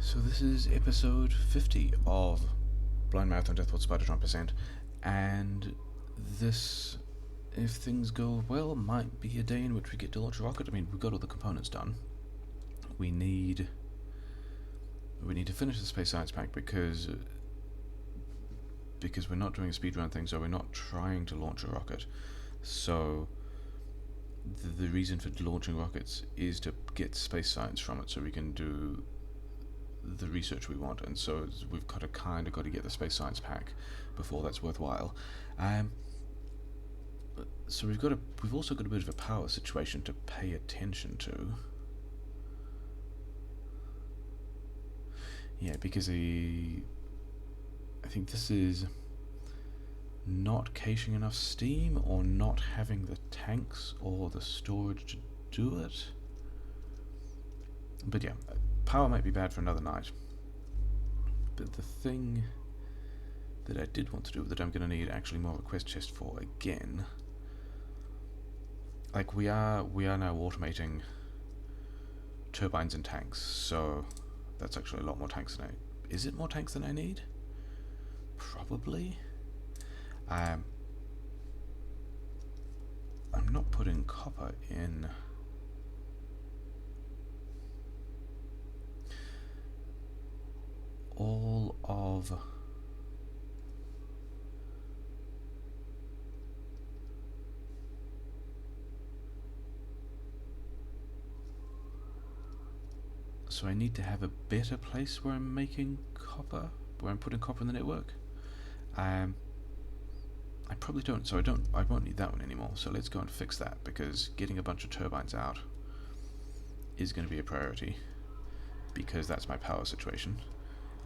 So this is episode 50 of Blind Marathon Deathworld Spidertron Percent, and this, if things go well, might be a day in which we get to launch a rocket. I mean, we've got all the components done. We need to finish the space science pack because we're not doing a speedrun thing, so we're not trying to launch a rocket. So the reason for launching rockets is to get space science from it, so we can do the research we want, and so we've got to get the space science pack before that's worthwhile. So we've also got a bit of a power situation to pay attention to. Yeah, because I think this is not caching enough steam, or not having the tanks or the storage to do it. But yeah, power might be bad for another night. But the thing that I did want to do, that I'm going to need actually more request chest for again, like we are now automating turbines and tanks, so that's actually a lot more tanks than is it more tanks than I need? Probably. I'm not putting copper in. All of so I need to have a better place where I'm making copper, where I'm putting copper in the network. I probably don't, so I won't need that one anymore. So let's go and fix that, because getting a bunch of turbines out is going to be a priority, because that's my power situation.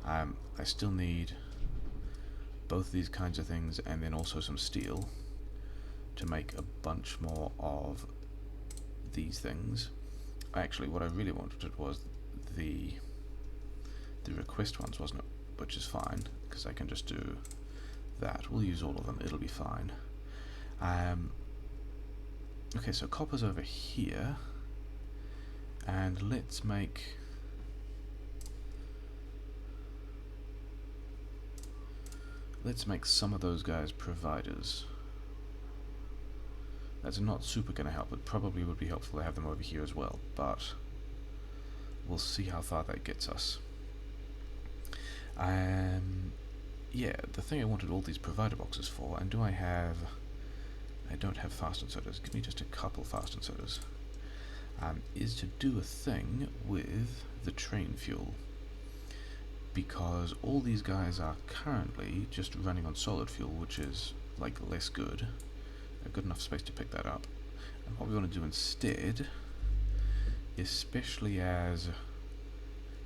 I still need both of these kinds of things, and then also some steel to make a bunch more of these things. Actually, what I really wanted was the request ones, wasn't it? Which is fine, because I can just do that. We'll use all of them, it'll be fine. Okay, so copper's over here, and let's make some of those guys providers. That's not super going to help. It probably would be helpful to have them over here as well, but we'll see how far that gets us. Yeah, the thing I wanted all these provider boxes for, and I don't have fast inserters, give me just a couple fast inserters, is to do a thing with the train fuel. Because all these guys are currently just running on solid fuel, which is like less good. I've got enough space to pick that up. And what we want to do instead, especially as,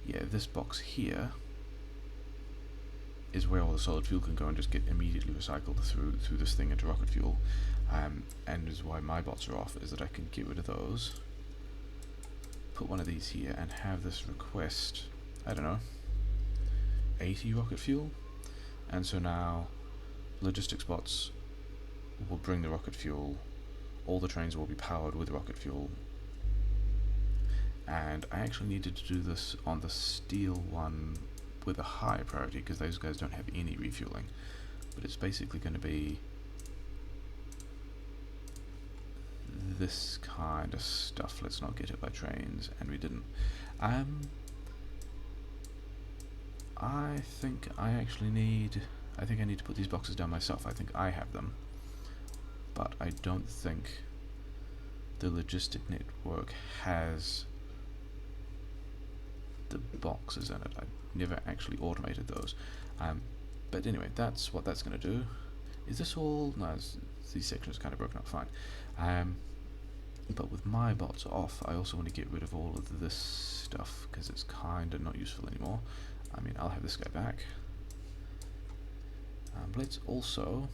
yeah, this box here is where all the solid fuel can go and just get immediately recycled through this thing into rocket fuel. And is why my bots are off, is that I can get rid of those, put one of these here, and have this request, I don't know, 80 rocket fuel, and so now logistics bots will bring the rocket fuel, all the trains will be powered with rocket fuel. And I actually needed to do this on the steel one with a high priority, because those guys don't have any refueling, but it's basically going to be this kind of stuff. Let's not get hit by trains, and we didn't. I think I need to put these boxes down myself. I think I have them, but I don't think the logistic network has the boxes in it. I never actually automated those. But anyway, that's what that's going to do. Is this all? No, these sections are kind of broken up fine. But with my bots off, I also want to get rid of all of this stuff, because it's kind of not useful anymore. I mean, I'll have this guy back. Let's also,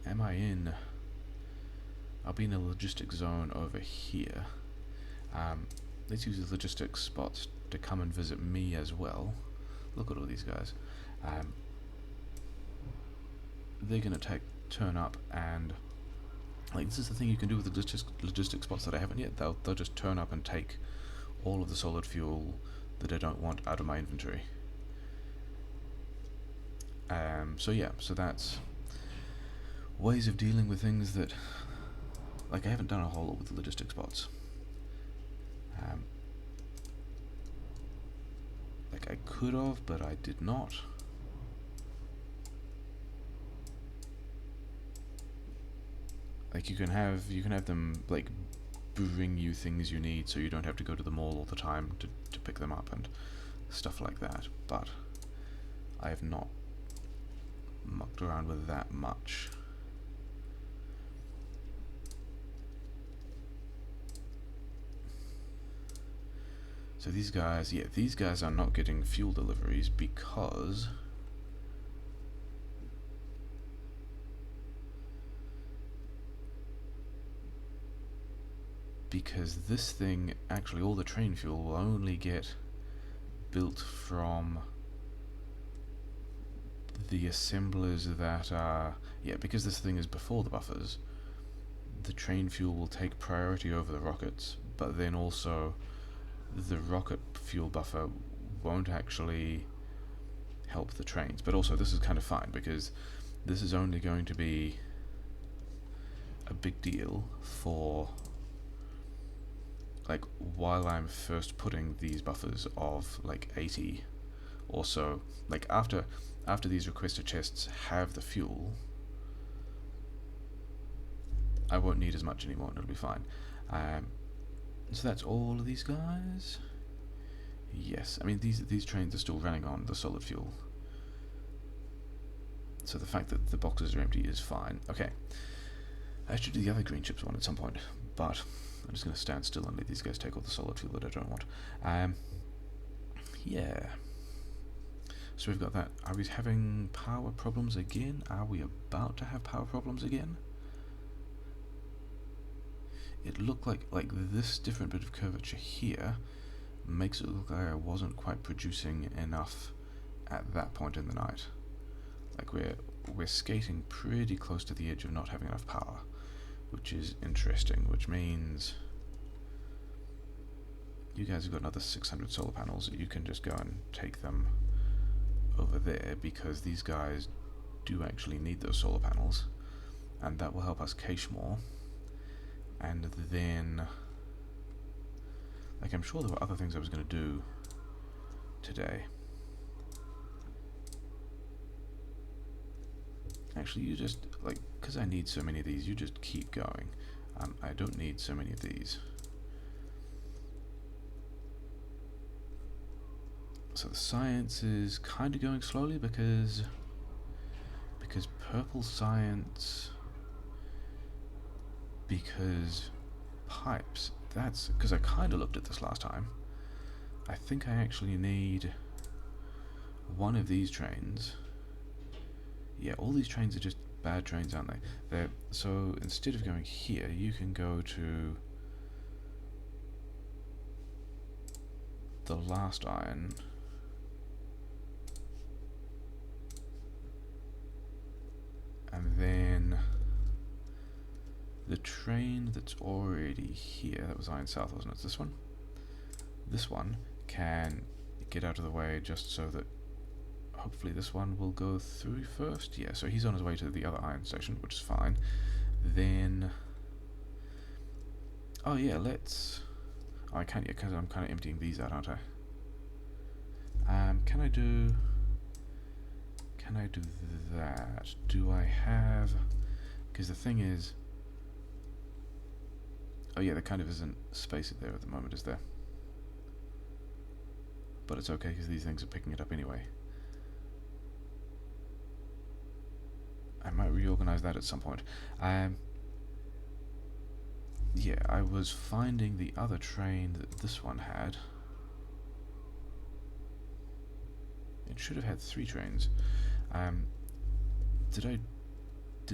I'll be in a logistics zone over here. Let's use the logistics spots to come and visit me as well. Look at all these guys. They're going to turn up, and like, this is the thing you can do with the logistics spots that I haven't yet. They'll just turn up and take all of the solid fuel, that I don't want out of my inventory. So yeah, so that's ways of dealing with things that, like, I haven't done a whole lot with logistics bots. Like, I could have, but I did not. Like, you can have them, like, bring you things you need so you don't have to go to the mall all the time to pick them up and stuff like that, but I have not mucked around with that much. So these guys, yeah, these guys are not getting fuel deliveries because this thing, actually all the train fuel will only get built from the assemblers that are, yeah, because this thing is before the buffers, the train fuel will take priority over the rockets, but then also the rocket fuel buffer won't actually help the trains. But also this is kind of fine because this is only going to be a big deal for, like, while I'm first putting these buffers of like 80 or so, like after these requested chests have the fuel, I won't need as much anymore and it'll be fine. So that's all of these guys. Yes, I mean these trains are still running on the solid fuel, so the fact that the boxes are empty is fine. Okay, I should do the other green chips one at some point, but I'm just going to stand still and let these guys take all the solid fuel that I don't want. Yeah. So we've got that. Are we having power problems again? Are we about to have power problems again? It looked like this different bit of curvature here makes it look like I wasn't quite producing enough at that point in the night. Like we're skating pretty close to the edge of not having enough power, which is interesting, which means you guys have got another 600 solar panels. You can just go and take them over there because these guys do actually need those solar panels, and that will help us cache more. And then, like, I'm sure there were other things I was going to do today. Actually, you just, like, because I need so many of these, you just keep going. I don't need so many of these. So the science is kind of going slowly because purple science, because pipes, that's because I kind of looked at this last time. I think I actually need one of these trains. Yeah, all these trains are just bad trains, aren't they? So instead of going here, you can go to the last iron. And then the train that's already here, that was Iron South, wasn't it? It's this one? This one can get out of the way just so that hopefully this one will go through first. Yeah, so he's on his way to the other iron station, which is fine. Then, oh yeah, let's, oh, I can't yet because I'm kind of emptying these out, aren't I? Can I do that? Do I have, because the thing is, oh yeah, there kind of isn't space there at the moment, is there? But it's okay because these things are picking it up anyway. I might reorganize that at some point. Yeah, I was finding the other train that this one had. It should have had 3 trains. Did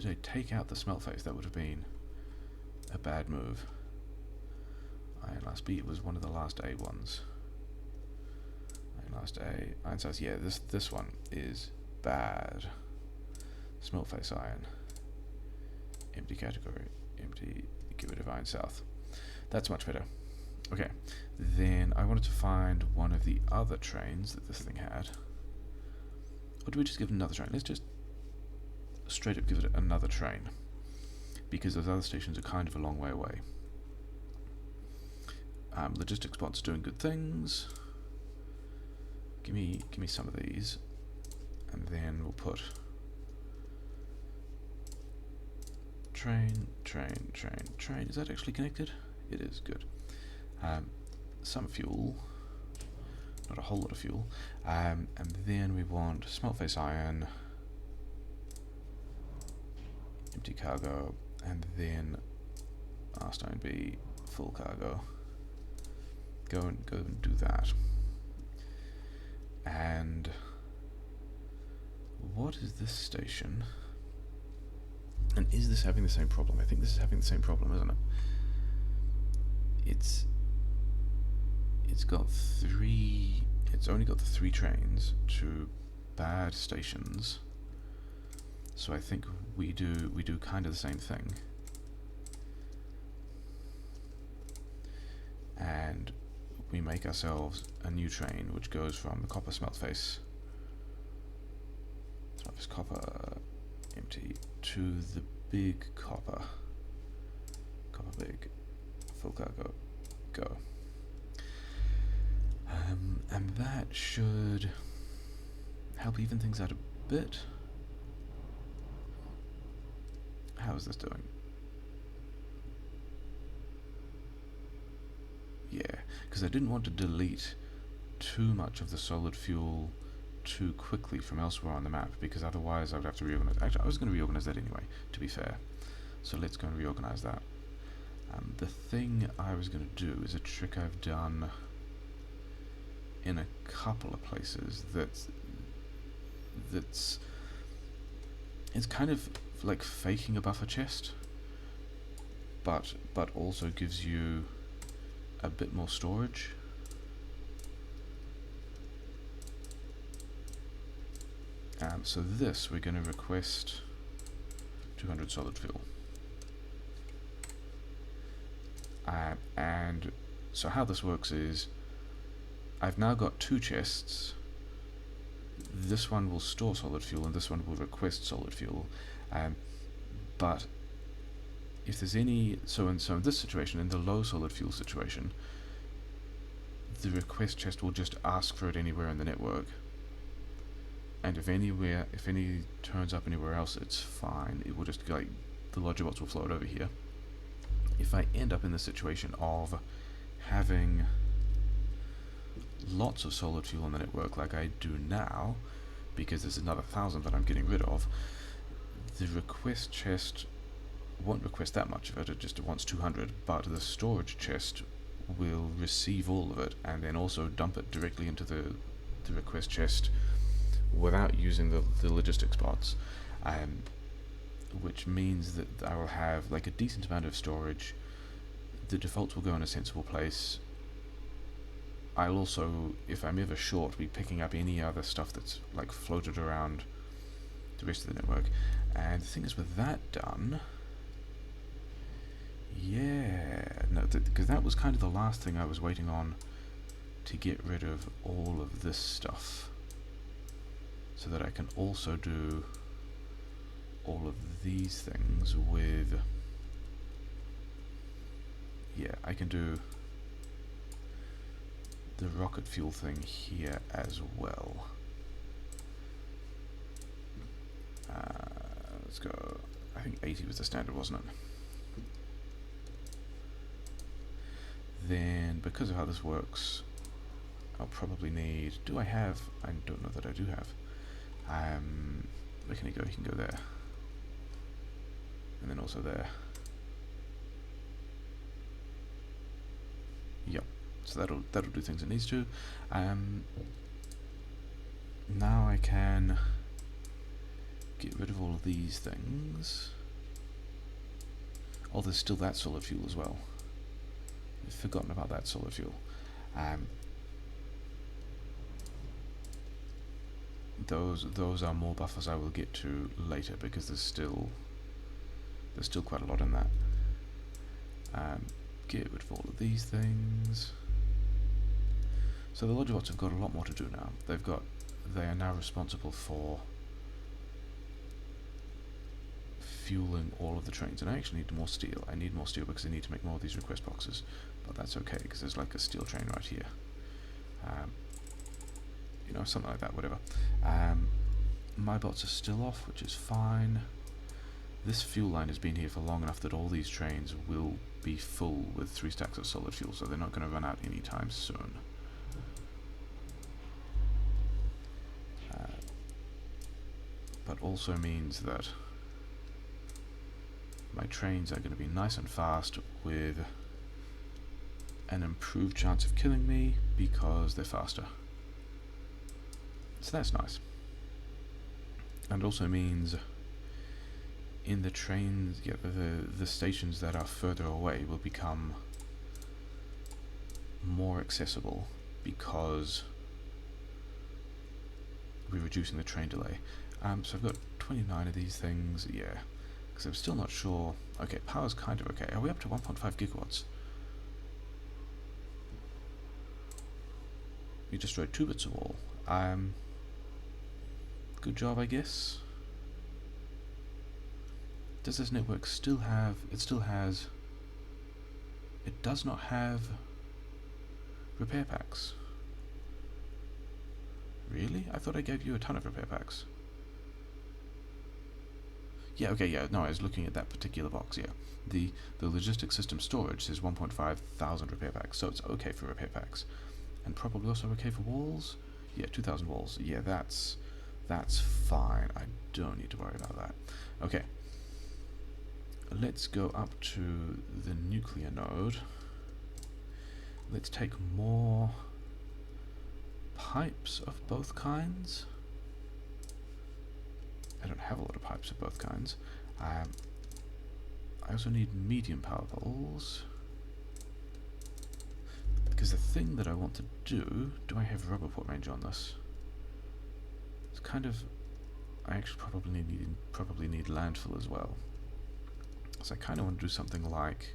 I take out the smelt face? That would have been a bad move. Iron last B, it was one of the last A ones. Iron last A, iron size, yeah, this one is bad. Smelt face iron. Empty category, empty, get rid of iron south. That's much better. Okay, then I wanted to find one of the other trains that this thing had. Or do we just give it another train? Let's just straight up give it another train, because those other stations are kind of a long way away. Logistics bots doing good things. Give me some of these, and then we'll put train. Is that actually connected? It is, good. Some fuel, not a whole lot of fuel, and then we want smelt face iron, empty cargo, and then R-Stone B, full cargo. Go and do that. And what is this station? And is this having the same problem? I think this is having the same problem, isn't it? It's only got the 3 trains to bad stations. So I think we do kind of the same thing. And we make ourselves a new train which goes from the copper smelt face copper empty to the big copper big, full cargo, go. And that should help even things out a bit. How is this doing? Yeah, because I didn't want to delete too much of the solid fuel too quickly from elsewhere on the map, because otherwise I would have to reorganize. Actually, I was going to reorganize that anyway, to be fair. So let's go and reorganize that. The thing I was going to do is a trick I've done in a couple of places that's it's kind of like faking a buffer chest, but also gives you a bit more storage. So this, we're going to request 200 solid fuel. And so how this works is, I've now got 2 chests. This one will store solid fuel and this one will request solid fuel. But if there's any, so in this situation, in the low solid fuel situation, the request chest will just ask for it anywhere in the network. And if any turns up anywhere else, it's fine. It will just, like, the logibots will float over here. If I end up in the situation of having lots of solid fuel in the network like I do now, because there's another 1,000 that I'm getting rid of, the request chest won't request that much of it, it just wants 200, but the storage chest will receive all of it and then also dump it directly into the request chest without using the logistics bots, which means that I will have like a decent amount of storage. The defaults will go in a sensible place. I'll also, if I'm ever short, be picking up any other stuff that's like floated around the rest of the network. And the thing is, with that done, yeah, no, because that was kind of the last thing I was waiting on to get rid of all of this stuff, so that I can also do all of these things with, yeah, I can do the rocket fuel thing here as well. Let's go, I think 80 was the standard, wasn't it? Then, because of how this works, I'll probably need, do I have, I don't know that I do have, where can he go? He can go there. And then also there. Yep. So that'll do things it needs to. Now I can get rid of all of these things. Oh, there's still that solid fuel as well. I've forgotten about that solid fuel. Those are more buffers I will get to later, because there's still quite a lot in that. get rid of all of these things. So the logibots have got a lot more to do now. They are now responsible for fueling all of the trains, and I actually need more steel. I need more steel because I need to make more of these request boxes, but that's okay because there's like a steel train right here. You know, something like that, whatever. My bots are still off, which is fine. This fuel line has been here for long enough that all these trains will be full with 3 stacks of solid fuel, so they're not going to run out anytime soon. But also means that my trains are going to be nice and fast with an improved chance of killing me because they're faster. So that's nice. And also means in the trains, yeah, the stations that are further away will become more accessible because we're reducing the train delay. So I've got 29 of these things, yeah, because I'm still not sure. Okay, power's kind of okay. Are we up to 1.5 gigawatts? We destroyed 2 bits of wall. Good job, I guess. Does this network still have... It still has... It does not have repair packs. Really? I thought I gave you a ton of repair packs. Yeah, okay, yeah, no, I was looking at that particular box, yeah. The logistics system storage says 1.5 thousand repair packs, so it's okay for repair packs. And probably also okay for walls? Yeah, 2,000 walls. Yeah, that's fine. I don't need to worry about that. Okay. Let's go up to the nuclear node. Let's take more pipes of both kinds. I don't have a lot of pipes of both kinds. I also need medium power poles. Because the thing that I want to do I have rubber port range on this? It's kind of... I actually probably need landfill as well. So I kind of want to do something like...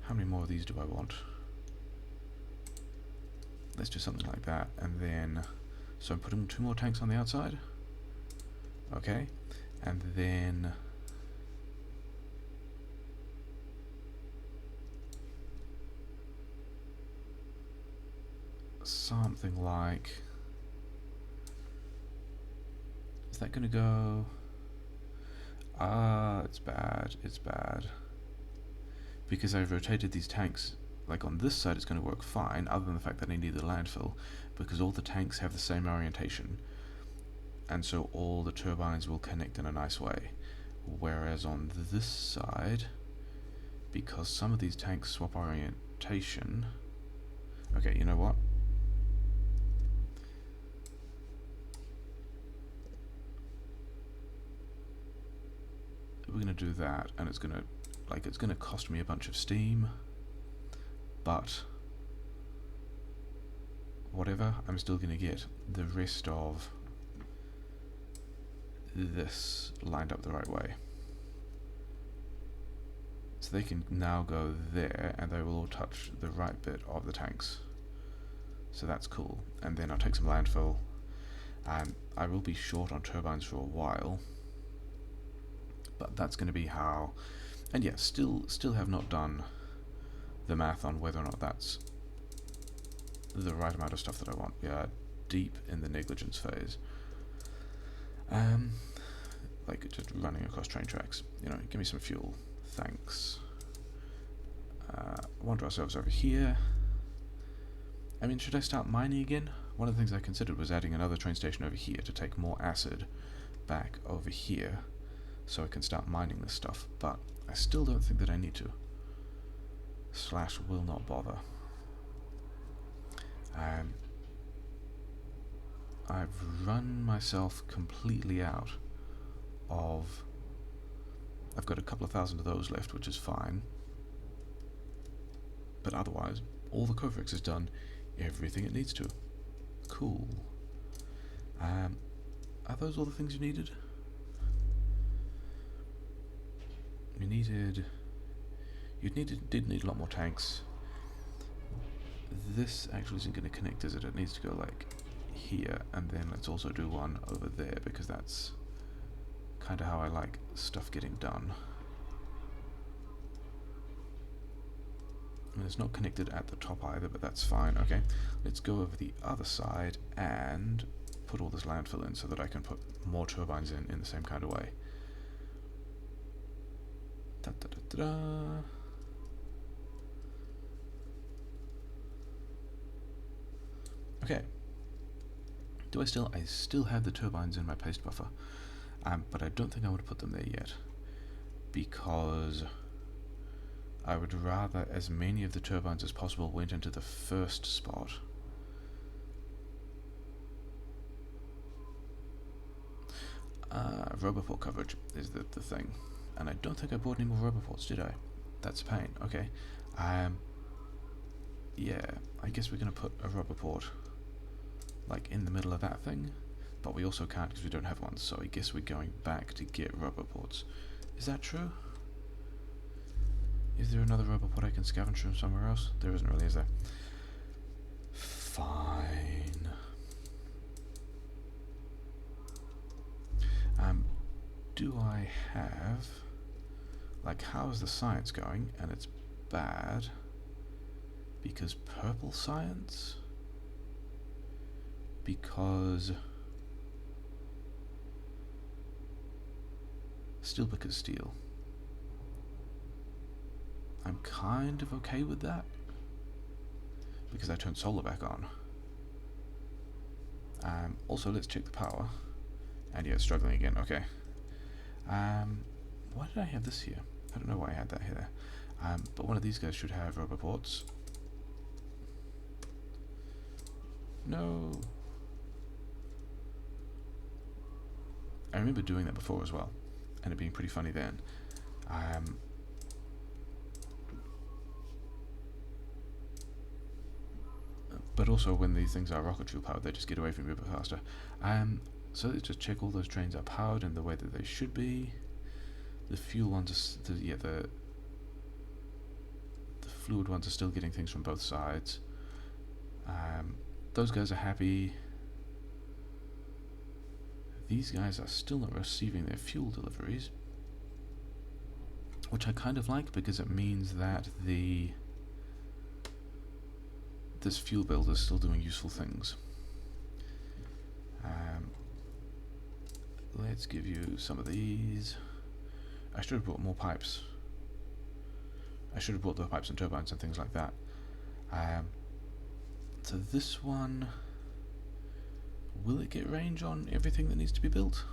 How many more of these do I want? Let's do something like that, and then... So I'm putting 2 more tanks on the outside. Okay, and then... Something like... Is that going to go... it's bad, it's bad. Because I've rotated these tanks, like on this side it's going to work fine, other than the fact that I need the landfill, because all the tanks have the same orientation, and so all the turbines will connect in a nice way. Whereas on this side, because some of these tanks swap orientation... Okay, you know what? We're going to do that, and it's going to cost me a bunch of steam, but whatever, I'm still going to get the rest of this lined up the right way. So they can now go there, and they will all touch the right bit of the tanks. So that's cool. And then I'll take some landfill, and I will be short on turbines for a while. But that's going to be how, and yeah, still have not done the math on whether or not that's the right amount of stuff that I want. We are deep in the negligence phase. Like just running across train tracks. You know, give me some fuel, thanks. Wander ourselves over here. I mean, should I start mining again? One of the things I considered was adding another train station over here to take more acid back over here, so I can start mining this stuff, but I still don't think that I need to. / will not bother. I've run myself completely out of... I've got a couple of thousand of those left, which is fine. But otherwise, all the Kovarex has done everything it needs to. Cool. Are those all the things you needed? You did need a lot more tanks. This actually isn't going to connect, is it? It needs to go like here, and then let's also do one over there, because that's kind of how I like stuff getting done. And it's not connected at the top either, but that's fine. Okay, let's go over the other side and put all this landfill in so that I can put more turbines in the same kind of way. Da, da, da, da, da. Okay. I still have the turbines in my paste buffer, but I don't think I would put them there yet, because I would rather as many of the turbines as possible went into the first spot. Roboport coverage is the thing, and I don't think I bought any more Roboports, did I? That's a pain. Okay. Yeah, I guess we're going to put a Roboport like in the middle of that thing, but we also can't because we don't have one, so I guess we're going back to get Roboports. Is that true? Is there another Roboport I can scavenge from somewhere else? There isn't really, is there? Fine. Do I have... like, how's the science going? And it's bad because purple science? Because steel. I'm kind of okay with that because I turned solar back on. Also, let's check the power. And yeah, it's struggling again. Okay. Why did I have this here? I don't know why I had that here. But one of these guys should have Roboports. No. I remember doing that before as well, and it being pretty funny then. But also when these things are rocket fuel powered, they just get away from you a bit faster. So let's just check all those trains are powered in the way that they should be. The fuel ones are the fluid ones are still getting things from both sides. Those guys are happy. These guys are still not receiving their fuel deliveries, which I kind of like because it means that this fuel builder is still doing useful things. Let's give you some of these. I should have brought more pipes. I should have brought the pipes and turbines and things like that. So this one, will it get range on everything that needs to be built?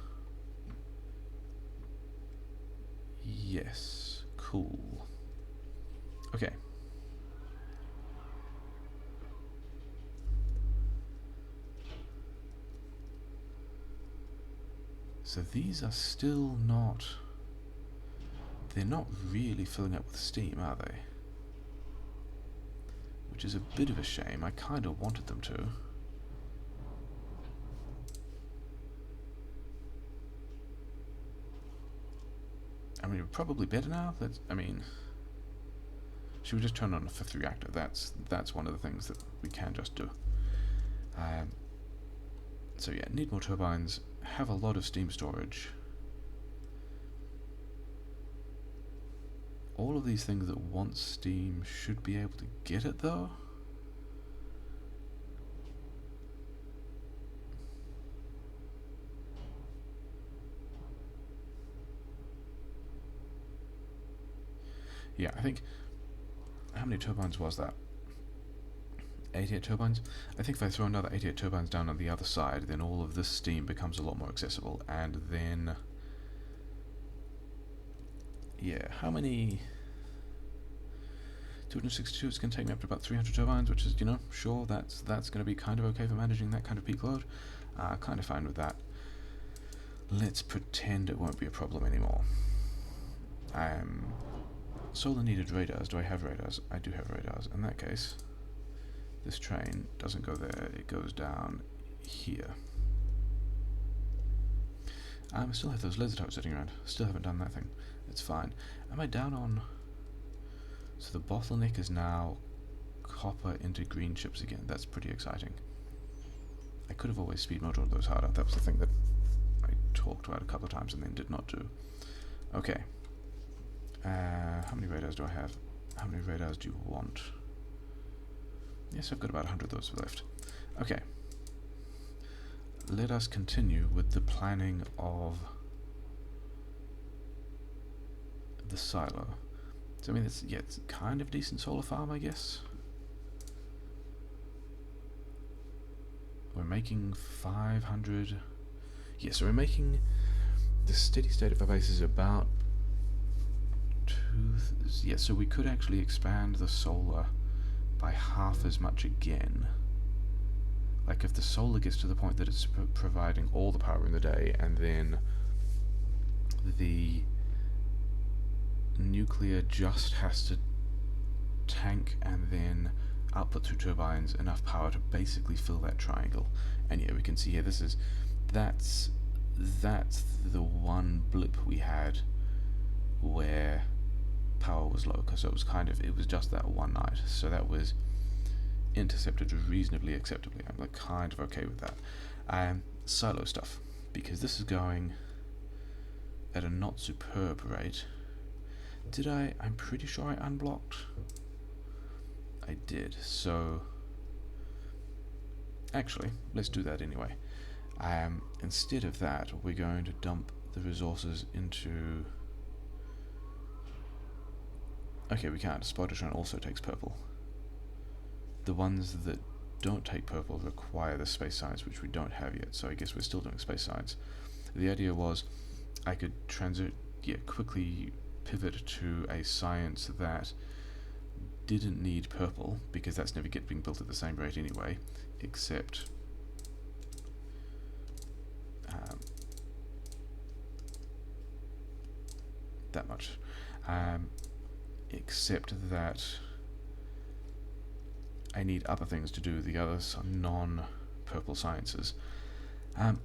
Yes. Cool. Okay. So these are still not... they're not really filling up with steam, are they? Which is a bit of a shame. I kind of wanted them to. I mean, probably better now. Should we just turn on a fifth reactor? That's one of the things that we can just do. So yeah, need more turbines. Have a lot of steam storage. All of these things that want steam should be able to get it though. Yeah, I think... how many turbines was that? 88 turbines? I think if I throw another 88 turbines down on the other side, then all of this steam becomes a lot more accessible, and then... yeah, how many... 262 is going to take me up to about 300 turbines, which is, you know, sure, that's going to be kind of okay for managing that kind of peak load. Kind of fine with that. Let's pretend it won't be a problem anymore. Solar needed radars. Do I have radars? I do have radars. In that case, this train doesn't go there, it goes down here. I still have those laser towers sitting around. Still haven't done that thing. It's fine. Am I down on... So the bottleneck is now copper into green chips again. That's pretty exciting. I could have always speed modeled those harder. That was the thing that I talked about a couple of times and then did not do. Okay. How many radars do I have? How many radars do you want? Yes, I've got about 100 of those left. Okay. Let us continue with the planning of the silo. So I mean, it's kind of decent solar farm, I guess. We're making 500. Yeah, so we're making the steady state of our base is about 2. Yeah, so we could actually expand the solar by half as much again. Like if the solar gets to the point that it's providing all the power in the day, and then the nuclear just has to tank and then output through turbines enough power to basically fill that triangle. And yeah, we can see here that's the one blip we had where power was low, because it was just that one night. So that was intercepted reasonably acceptably. I'm like kind of okay with that. Silo stuff, because this is going at a not superb rate. I'm pretty sure I unblocked. I did, so actually, let's do that anyway. Instead of that, we're going to dump the resources into... Okay, we can't. Spidertron also takes purple. The ones that don't take purple require the space science, which we don't have yet, so I guess we're still doing space science. The idea was I could quickly pivot to a science that didn't need purple, because that's never being built at the same rate anyway, except that much. Except that I need other things to do the other non-purple sciences.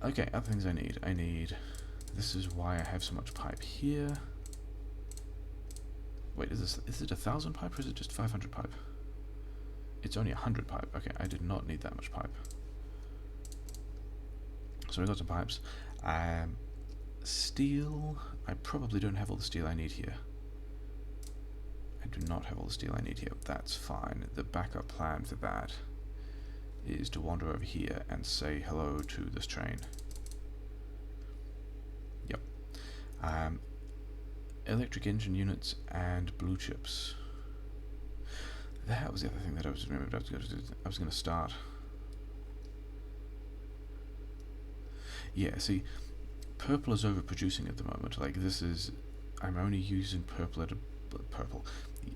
Okay, other things I need. This is why I have so much pipe here. Wait, is it 1,000 pipe or is it just 500 pipe? It's only 100 pipe. Okay, I did not need that much pipe. So we got some pipes. Steel. I probably don't have all the steel I need here. I do not have all the steel I need here. That's fine. The backup plan for that is to wander over here and say hello to this train. Yep. Electric engine units and blue chips. That was the other thing that I was remembered I was going to start. Yeah, see, purple is overproducing at the moment. Like I'm only using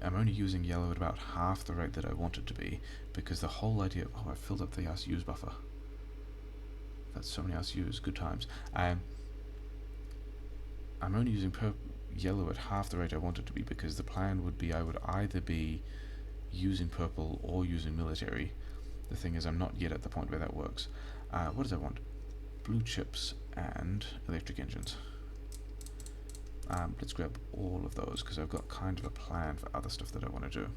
I'm only using yellow at about half the rate that I want it to be, because the whole idea... Oh, I filled up the RCUs buffer. That's so many RCUs, good times. I'm only using yellow at half the rate I want it to be, because the plan would be I would either be using purple or using military. The thing is, I'm not yet at the point where that works. What does I want? Blue chips and electric engines. Let's grab all of those, because I've got kind of a plan for other stuff that I want to do.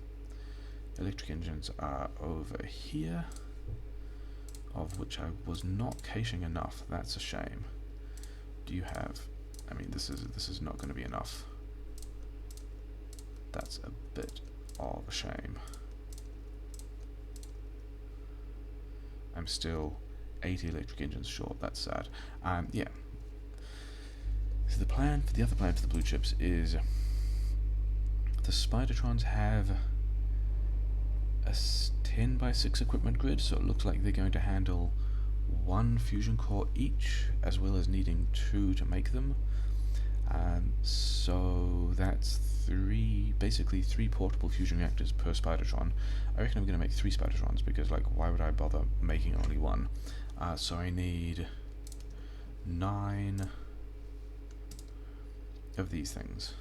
Electric engines are over here, of which I was not caching enough. That's a shame. Do you have... I mean, this is not going to be enough. That's a bit of a shame. I'm still 80 electric engines short. That's sad. Yeah. So the other plan for the blue chips is the Spidertrons have a 10x6 equipment grid, so it looks like they're going to handle 1 fusion core each, as well as needing 2 to make them. So that's basically 3 portable fusion reactors per Spidertron. I reckon I'm going to make 3 Spidertrons, because like, why would I bother making only 1? So I need 9 of these things,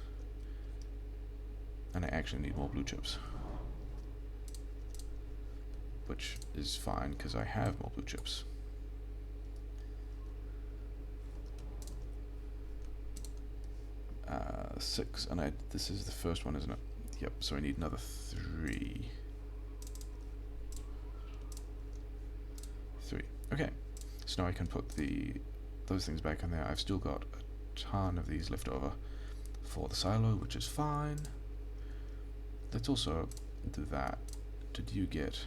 and I actually need more blue chips, which is fine because I have more blue chips. Six, and this is the first one, isn't it? Yep, so I need another 3. 3. Okay, so now I can put those things back in there. I've still got a ton of these left over for the silo, which is fine. Let's also do that. Did you give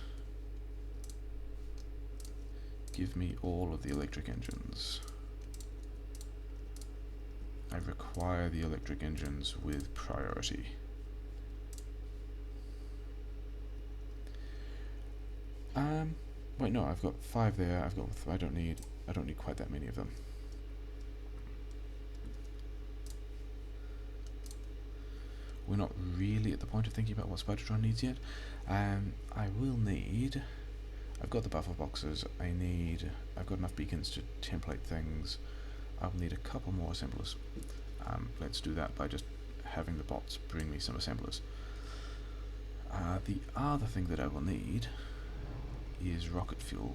me all of the electric engines? I require the electric engines with priority. Wait, no, I've got 5 there. I don't need quite that many of them. We're not really at the point of thinking about what Spidertron needs yet. I will need. I've got the buffer boxes. I've got enough beacons to template things. I'll need a couple more assemblers. Let's do that by just having the bots bring me some assemblers. The other thing that I will need is rocket fuel.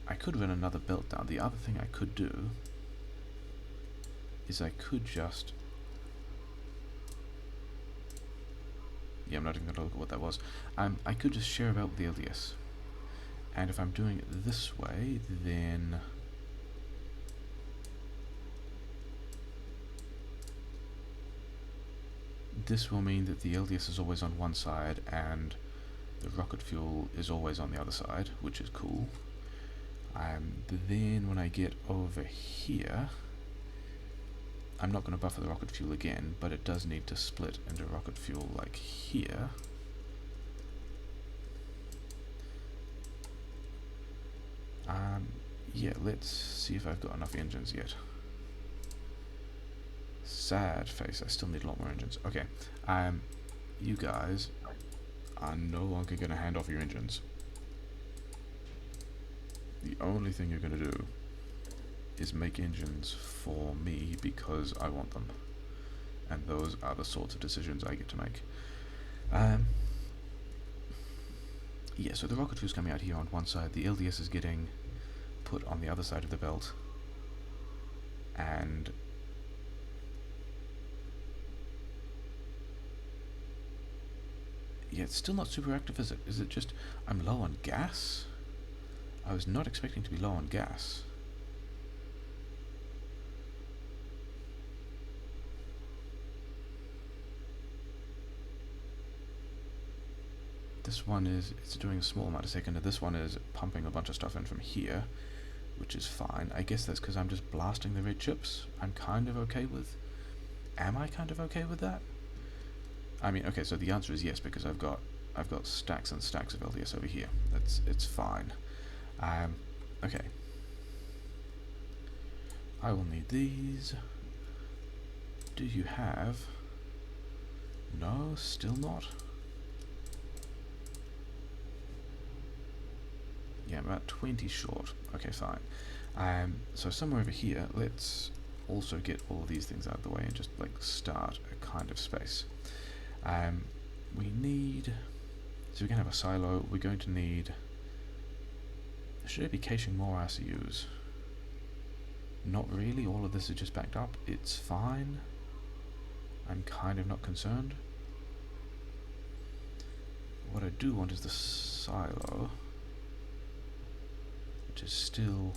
I could run another belt down. The other thing I could do is I could just... Yeah, I'm not even going to look at what that was. I could just share about with the LDS. And if I'm doing it this way, then... this will mean that the LDS is always on one side and the rocket fuel is always on the other side, which is cool. Then when I get over here, I'm not going to buffer the rocket fuel again, but it does need to split into rocket fuel like here. Yeah, let's see if I've got enough engines yet. Sad face, I still need a lot more engines. Okay, you guys are no longer going to hand off your engines. The only thing you're going to do is make engines for me because I want them. And those are the sorts of decisions I get to make. Yeah, so the rocket fuel's coming out here on one side, the LDS is getting put on the other side of the belt, and yeah, it's still not super active, is it? Is it just I'm low on gas? I was not expecting to be low on gas. This one it's doing a small amount a second, and this one is pumping a bunch of stuff in from here, which is fine. I guess that's because I'm just blasting the red chips. I'm kind of okay with... Am I kind of okay with that? I mean, okay, so the answer is yes, because I've got stacks and stacks of LDS over here. It's fine. Okay. I will need these. Do you have... No, still not? Yeah, I'm about 20 short. Okay, fine. So somewhere over here, let's also get all of these things out of the way and just like start a kind of space. We need... So we can have a silo. We're going to need... Should I be caching more RCUs? Not really. All of this is just backed up. It's fine. I'm kind of not concerned. What I do want is the silo, which is still...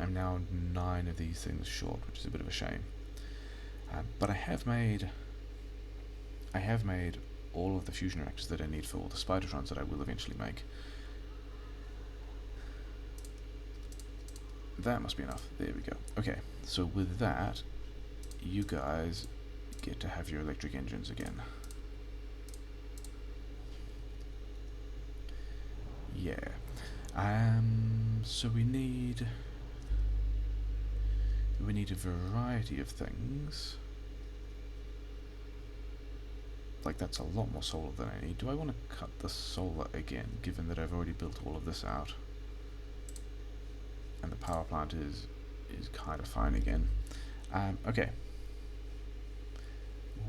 I'm now 9 of these things short, which is a bit of a shame. But I have made all of the fusion reactors that I need for all the Spidertrons that I will eventually make. That must be enough. There we go. Okay, so with that, you guys get to have your electric engines again. Yeah. So we need a variety of things. Like, that's a lot more solar than I need. Do I want to cut the solar again, given that I've already built all of this out? And the power plant is kind of fine again. Okay.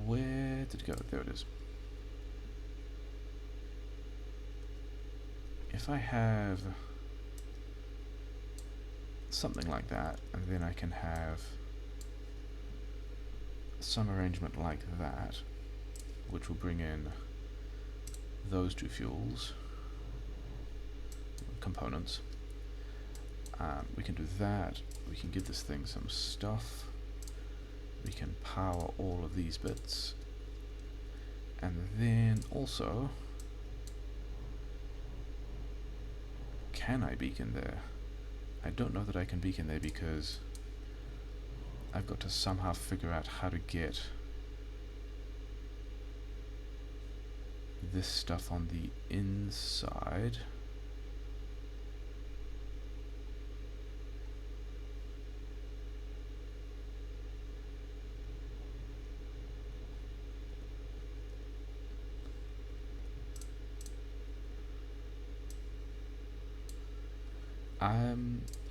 Where did it go? There it is. If I have... something like that, and then I can have some arrangement like that, which will bring in those two fuels components. We can do that. We can give this thing some stuff. We can power all of these bits, and then also, can I beacon there? I don't know that I can beacon there because I've got to somehow figure out how to get this stuff on the inside.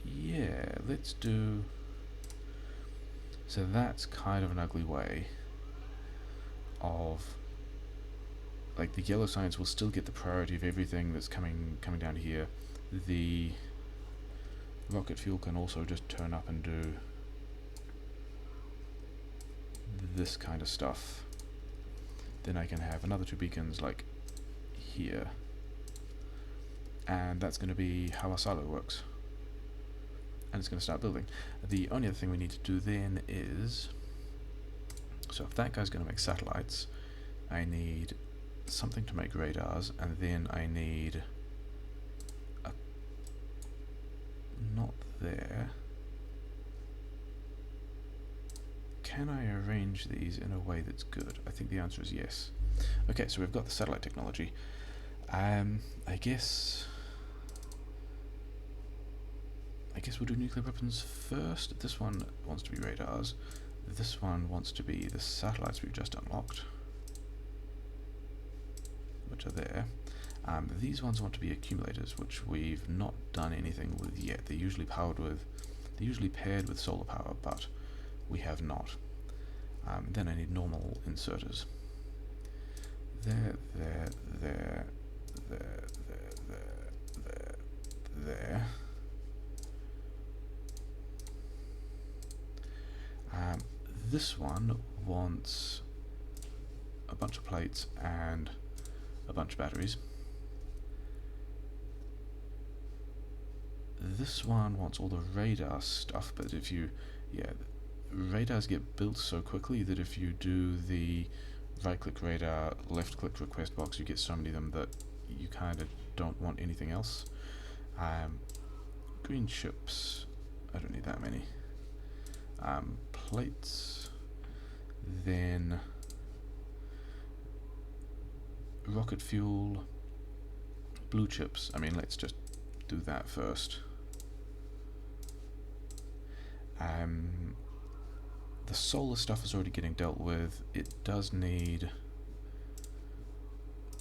Yeah, let's do... So that's kind of an ugly way of... Like, the yellow science will still get the priority of everything that's coming down here. The rocket fuel can also just turn up and do this kind of stuff. Then I can have another two beacons, like, here. And that's going to be how our silo works. And it's going to start building. The only other thing we need to do then is... So if that guy's going to make satellites, I need something to make radars, and then I need a... Not there. Can I arrange these in a way that's good? I think the answer is yes. Okay, so we've got the satellite technology. I guess we'll do nuclear weapons first. This one wants to be radars. This one wants to be the satellites we've just unlocked, which are there. These ones want to be accumulators, which we've not done anything with yet. They're usually paired with solar power, but we have not. Then I need normal inserters. There. This one wants a bunch of plates and a bunch of batteries. This one wants all the radar stuff, but if you, radars get built so quickly that if you do the right-click radar, left-click request box, you get so many of them that you kind of don't want anything else. Green chips, I don't need that many. Plates, then rocket fuel, blue chips. I mean, let's just do that first. The solar stuff is already getting dealt with. It does need,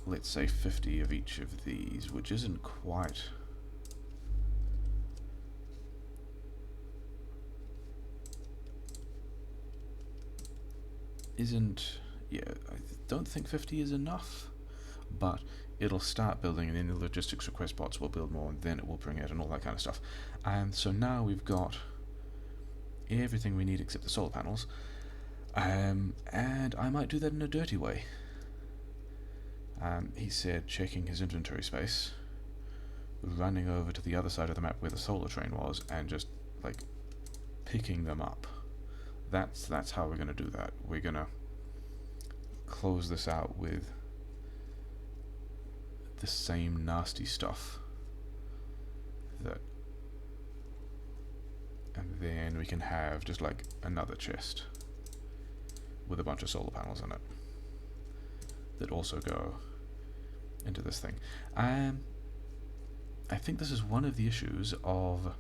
let's say, 50 of each of these, which isn't quite... I don't think 50 is enough, but it'll start building, and then the logistics request bots will build more, and then it will bring it and all that kind of stuff. And so now we've got everything we need except the solar panels, and I might do that in a dirty way. He said checking his inventory space, running over to the other side of the map where the solar train was, and just like picking them up. That's how we're going to do that. We're going to close this out with the same nasty stuff that, and then we can have just like another chest with a bunch of solar panels in it that also go into this thing. I think this is one of the issues of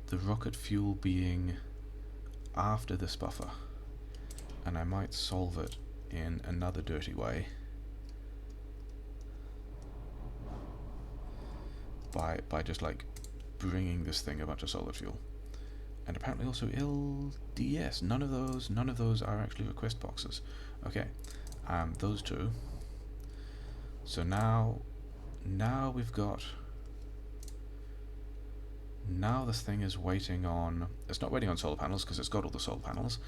the rocket fuel being after this buffer, and I might solve it in another dirty way by just like bringing this thing a bunch of solar fuel, and apparently also LDS. None of those are actually request boxes. Okay, those two. So now we've got Now this thing is waiting on... It's not waiting on solar panels because it's got all the solar panels.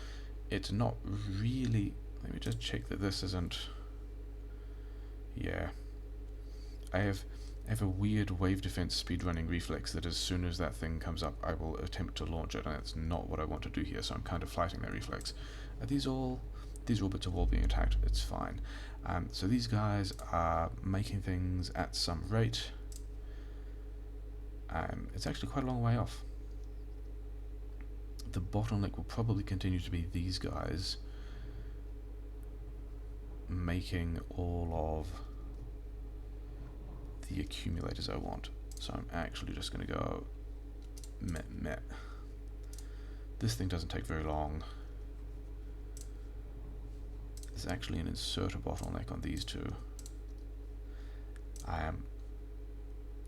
It's not really... Let me just check that this isn't... Yeah. I have a weird wave defense speedrunning reflex that as soon as that thing comes up, I will attempt to launch it, and that's not what I want to do here, so I'm kind of fighting that reflex. Are these all... These orbits are all being attacked. It's fine. So these guys are making things at some rate. It's actually quite a long way off. The bottleneck will probably continue to be these guys making all of the accumulators I want. So I'm actually just going to go meh. This thing doesn't take very long. There's actually an inserter bottleneck on these two.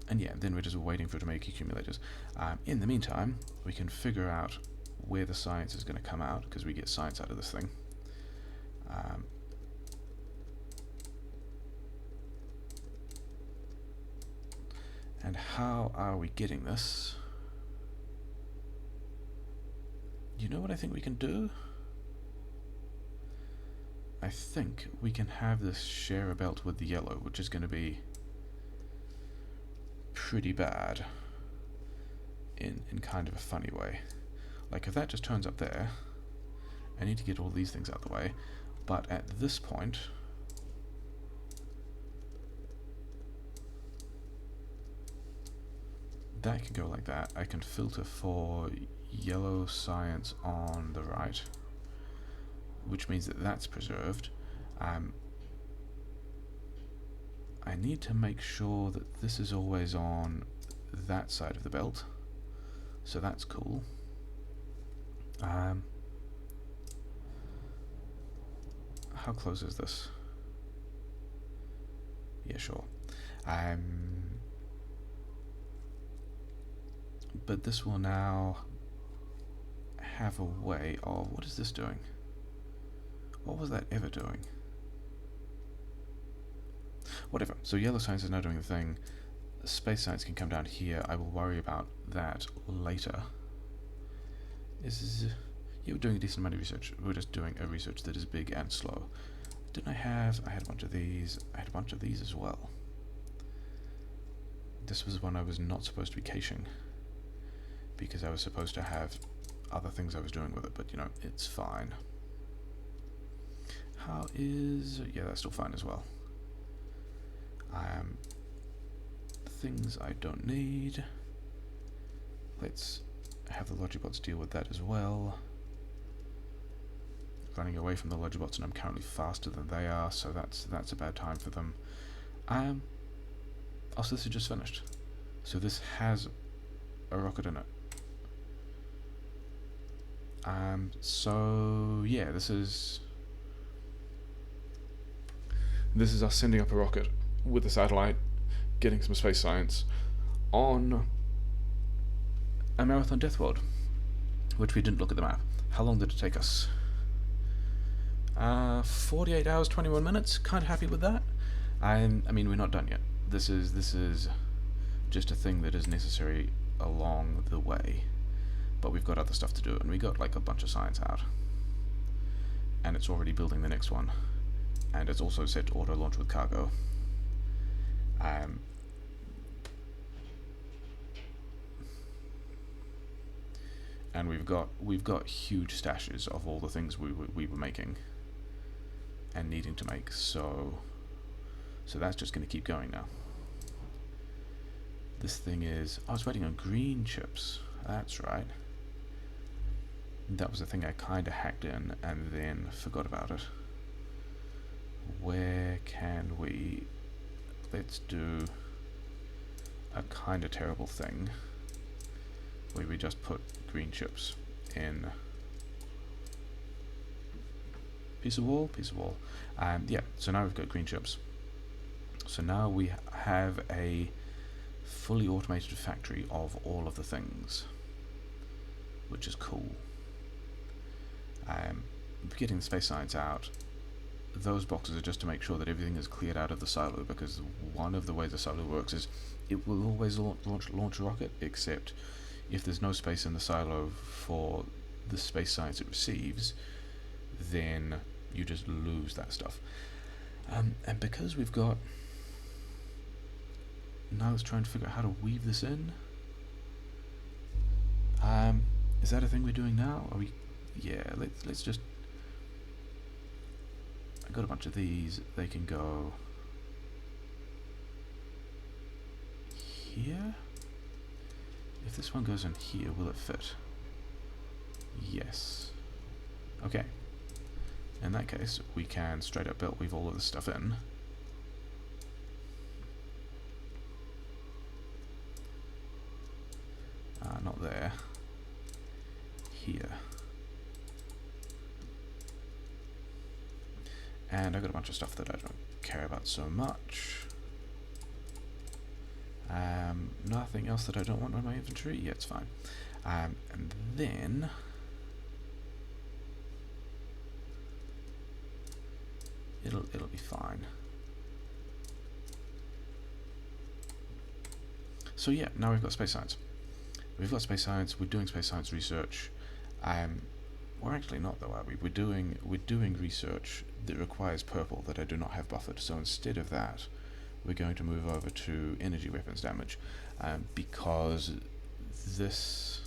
And yeah, then we're just waiting for it to make accumulators. In the meantime, we can figure out where the science is going to come out, because we get science out of this thing. And how are we getting this? You know what I think we can do? I think we can have this share a belt with the yellow, which is going to be pretty bad in kind of a funny way. Like, if that just turns up there, I need to get all these things out of the way, but at this point that can go like that. I can filter for yellow science on the right, which means that that's preserved. I need to make sure that this is always on that side of the belt, so that's cool. How close is this? Yeah, sure. But this will now have a way of... What is this doing? What was that ever doing? Whatever. So yellow science is now doing the thing. Space science can come down here. I will worry about that later. Yeah, we're doing a decent amount of research. We're just doing a research that is big and slow. Didn't I had a bunch of these. I had a bunch of these as well. This was one I was not supposed to be caching, because I was supposed to have other things I was doing with it, but you know, it's fine. How is... Yeah, that's still fine as well. Things I don't need. Let's have the logibots deal with that as well. Running away from the logibots, and I'm currently faster than they are, so that's a bad time for them. Also, this is just finished. So this has a rocket in it. So yeah, this is us sending up a rocket with a satellite, getting some space science on a marathon Deathworld, which we didn't look at the map. How long did it take us? 48 hours, 21 minutes. Kind of happy with that. I mean, we're not done yet. This is just a thing that is necessary along the way, but we've got other stuff to do, and we got like a bunch of science out, and it's already building the next one, and it's also set to auto launch with cargo. And we've got huge stashes of all the things we were making and needing to make, so that's just going to keep going now. This thing is... I was waiting on green chips. That's right. That was the thing I kind of hacked in and then forgot about it. Where can we... Let's do a kind of terrible thing where we just put green chips in... Piece of wall? Piece of wall. Yeah, so now we've got green chips. So now we have a fully automated factory of all of the things, which is cool. Getting the space science out, those boxes are just to make sure that everything is cleared out of the silo, because one of the ways the silo works is it will always launch a rocket, except if there's no space in the silo for the space science it receives, then you just lose that stuff. And because we've got... Now let's try and figure out how to weave this in. Is that a thing we're doing now? Are we... Yeah, let's just... I got a bunch of these. They can go... here? If this one goes in here, will it fit? Yes. Okay. In that case, we can straight up belt weave all of this stuff in. Not there. Here. And I've got a bunch of stuff that I don't care about so much. Nothing else that I don't want on my inventory? Yeah, it's fine. And then... It'll be fine. So yeah, now we've got space science. We've got space science, we're doing space science research. We're actually not though, are we? We're doing research that requires purple that I do not have buffered. So instead of that, we're going to move over to energy weapons damage, because this...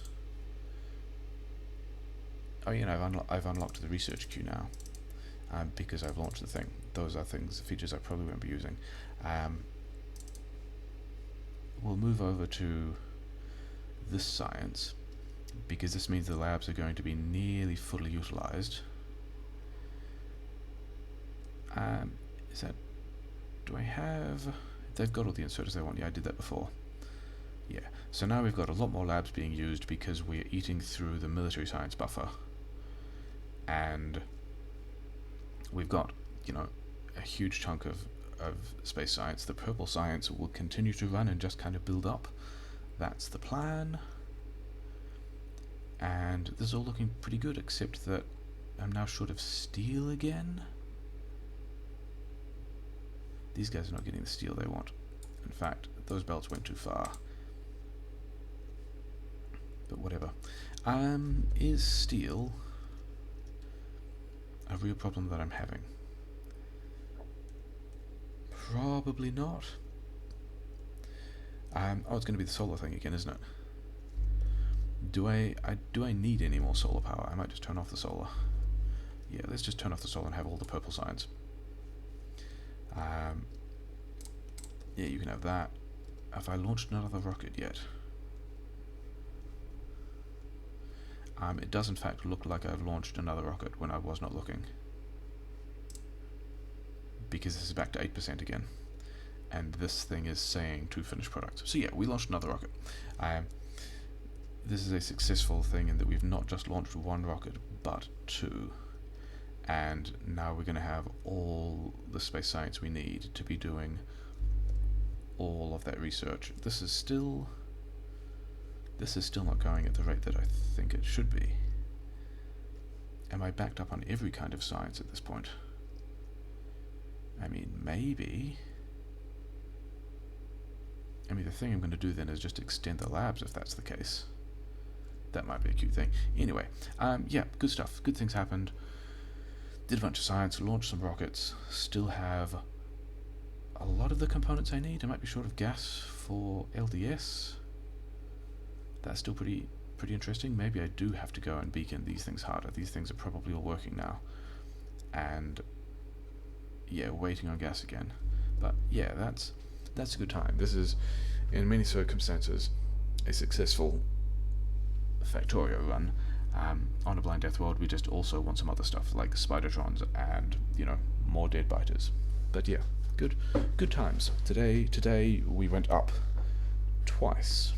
Oh yeah, I've unlocked the research queue now, because I've launched the thing. Those are features I probably won't be using. We'll move over to this science, because this means the labs are going to be nearly fully utilized. Is that... Do I have... They've got all the inserters they want. Yeah, I did that before. Yeah. So now we've got a lot more labs being used because we're eating through the military science buffer. And we've got, you know, a huge chunk of space science. The purple science will continue to run and just kind of build up. That's the plan. And this is all looking pretty good, except that I'm now short of steel again. These guys are not getting the steel they want. In fact, those belts went too far. But whatever. Is steel a real problem that I'm having? Probably not. Oh, it's going to be the solar thing again, isn't it? Do I need any more solar power? I might just turn off the solar. Yeah, let's just turn off the solar and have all the purple science. Yeah, you can have that. Have I launched another rocket yet? It does in fact look like I've launched another rocket when I was not looking. Because this is back to 8% again. And this thing is saying to finished product. So yeah, we launched another rocket. This is a successful thing in that we've not just launched one rocket, but two. And now we're going to have all the space science we need to be doing all of that research. This is still not going at the rate that I think it should be. Am I backed up on every kind of science at this point? I mean, maybe. I mean, the thing I'm going to do then is just extend the labs if that's the case. That might be a cute thing. Anyway, yeah, good stuff. Good things happened. Did a bunch of science, launched some rockets, still have a lot of the components I need. I might be short of gas for LDS. That's still pretty interesting. Maybe I do have to go and beacon these things harder. These things are probably all working now. And yeah, waiting on gas again. But yeah, that's a good time. This is, in many circumstances, a successful Factorio run. On a blind Deathworld, we just also want some other stuff like Spidertrons and, you know, more dead biters. But yeah, good times. Today we went up twice.